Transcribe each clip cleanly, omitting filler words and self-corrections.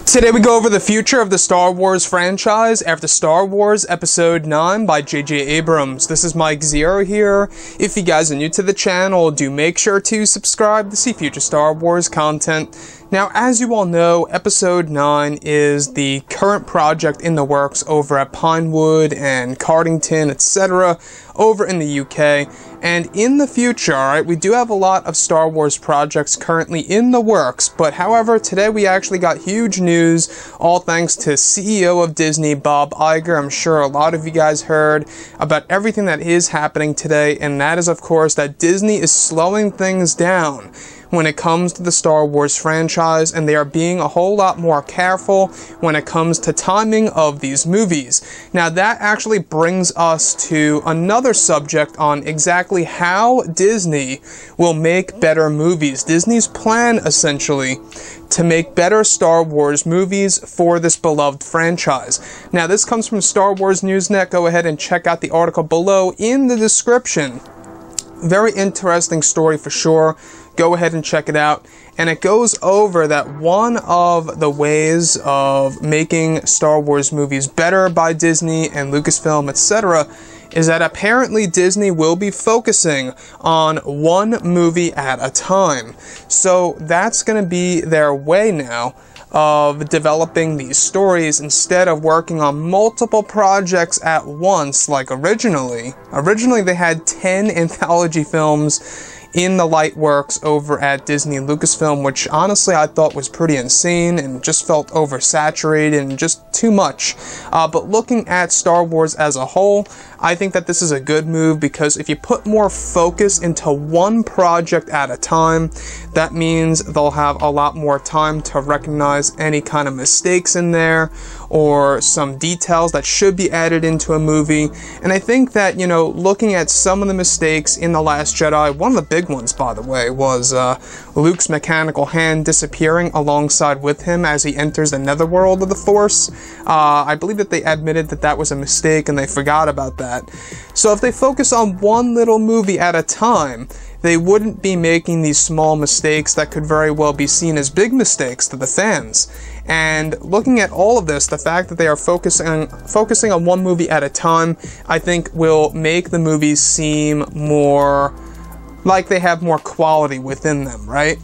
Today we go over the future of the Star Wars franchise after Star Wars Episode 9 by J.J. Abrams. This is Mike Zero here. If you guys are new to the channel, do make sure to subscribe to see future Star Wars content. Now, as you all know, Episode 9 is the current project in the works over at Pinewood and Cardington, etc., over in the UK. And in the future, alright, we do have a lot of Star Wars projects currently in the works, but however, today we actually got huge news, all thanks to CEO of Disney, Bob Iger. I'm sure a lot of you guys heard about everything that is happening today, and that is, of course, that Disney is slowing things down when it comes to the Star Wars franchise, and they are being a whole lot more careful when it comes to timing of these movies. Now, that actually brings us to another subject on exactly how Disney will make better movies. Disney's plan, essentially, to make better Star Wars movies for this beloved franchise. Now, this comes from Star Wars Newsnet. Go ahead and check out the article below in the description. Very interesting story for sure. Go ahead and check it out. And it goes over that one of the ways of making Star Wars movies better by Disney and Lucasfilm, etc., is that apparently Disney will be focusing on one movie at a time. So that's going to be their way now of developing these stories instead of working on multiple projects at once like originally. Originally they had 10 anthology films in the light works over at Disney and Lucasfilm, which honestly I thought was pretty insane and just felt oversaturated and just too much. But looking at Star Wars as a whole, I think that this is a good move because if you put more focus into one project at a time, that means they'll have a lot more time to recognize any kind of mistakes in there or some details that should be added into a movie. And I think that, you know, looking at some of the mistakes in The Last Jedi, one of the big ones, by the way, was Luke's mechanical hand disappearing alongside with him as he enters the netherworld of the Force. I believe that they admitted that that was a mistake and they forgot about that. So if they focus on one little movie at a time, they wouldn't be making these small mistakes that could very well be seen as big mistakes to the fans. And looking at all of this, the fact that they are focusing on one movie at a time, I think will make the movies seem more like they have more quality within them, right?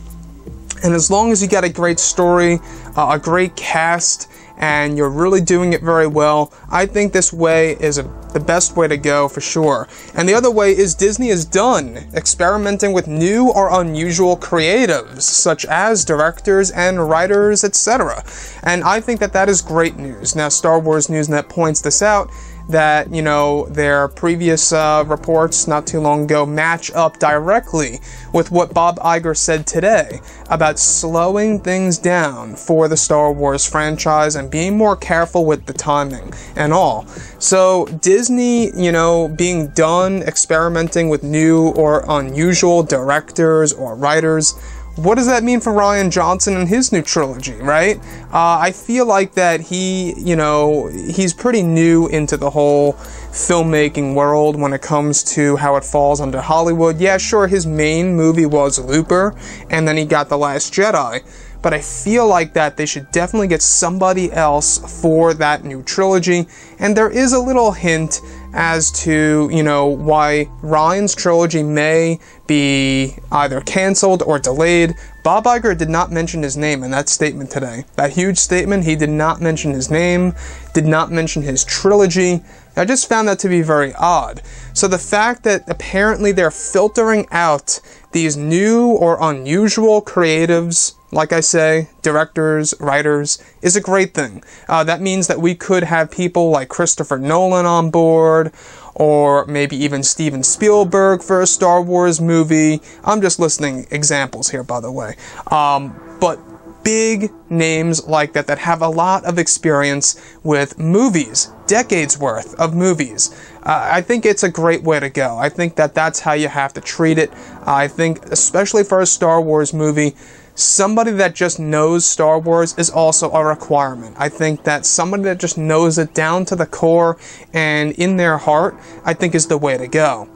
And as long as you got a great story, a great cast, and you're really doing it very well, I think this way is the best way to go for sure. And the other way is Disney is done experimenting with new or unusual creatives, such as directors and writers, etc. And I think that that is great news. Now, Star Wars Newsnet points this out, that, you know, their previous reports not too long ago match up directly with what Bob Iger said today about slowing things down for the Star Wars franchise and being more careful with the timing and all. So Disney, you know, being done experimenting with new or unusual directors or writers, what does that mean for Rian Johnson and his new trilogy, right? I feel like that he, you know, he's pretty new into the whole filmmaking world when it comes to how it falls under Hollywood. Yeah, sure, his main movie was Looper, and then he got The Last Jedi. But I feel like that they should definitely get somebody else for that new trilogy. And there is a little hint as to, you know, why Ryan's trilogy may be either canceled or delayed. Bob Iger did not mention his name in that statement today. That huge statement, he did not mention his name, did not mention his trilogy. I just found that to be very odd. So the fact that apparently they're filtering out these new or unusual creatives, like I say, directors, writers, is a great thing. That means that we could have people like Christopher Nolan on board, or maybe even Steven Spielberg for a Star Wars movie. I'm just listing examples here, by the way. But big names like that that have a lot of experience with movies, decades worth of movies. I think it's a great way to go. I think that that's how you have to treat it. I think, especially for a Star Wars movie, somebody that just knows Star Wars is also a requirement. I think that somebody that just knows it down to the core and in their heart, I think is the way to go.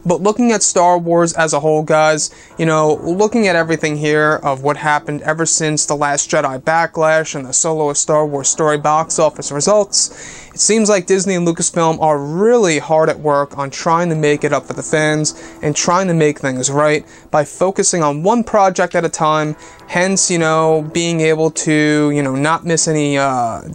But looking at Star Wars as a whole, guys, you know, looking at everything here of what happened ever since The Last Jedi Backlash and the Solo: A Star Wars Story box office results, it seems like Disney and Lucasfilm are really hard at work on trying to make it up for the fans and trying to make things right by focusing on one project at a time, hence, you know, being able to, you know, not miss any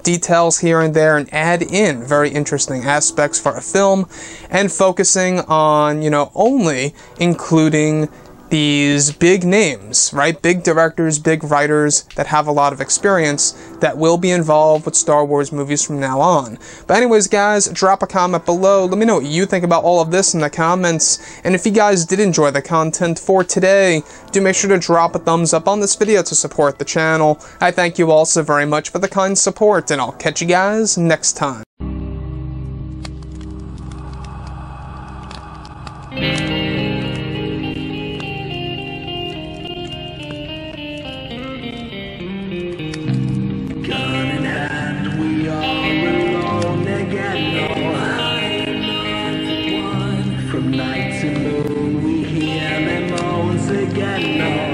details here and there and add in very interesting aspects for a film, and focusing on, you know, only including these big names, right? Big directors, big writers that have a lot of experience that will be involved with Star Wars movies from now on. But anyways, guys, drop a comment below. Let me know what you think about all of this in the comments. And if you guys did enjoy the content for today, do make sure to drop a thumbs up on this video to support the channel. I thank you all so very much for the kind support, and I'll catch you guys next time. From night to moon, we hear them moans again.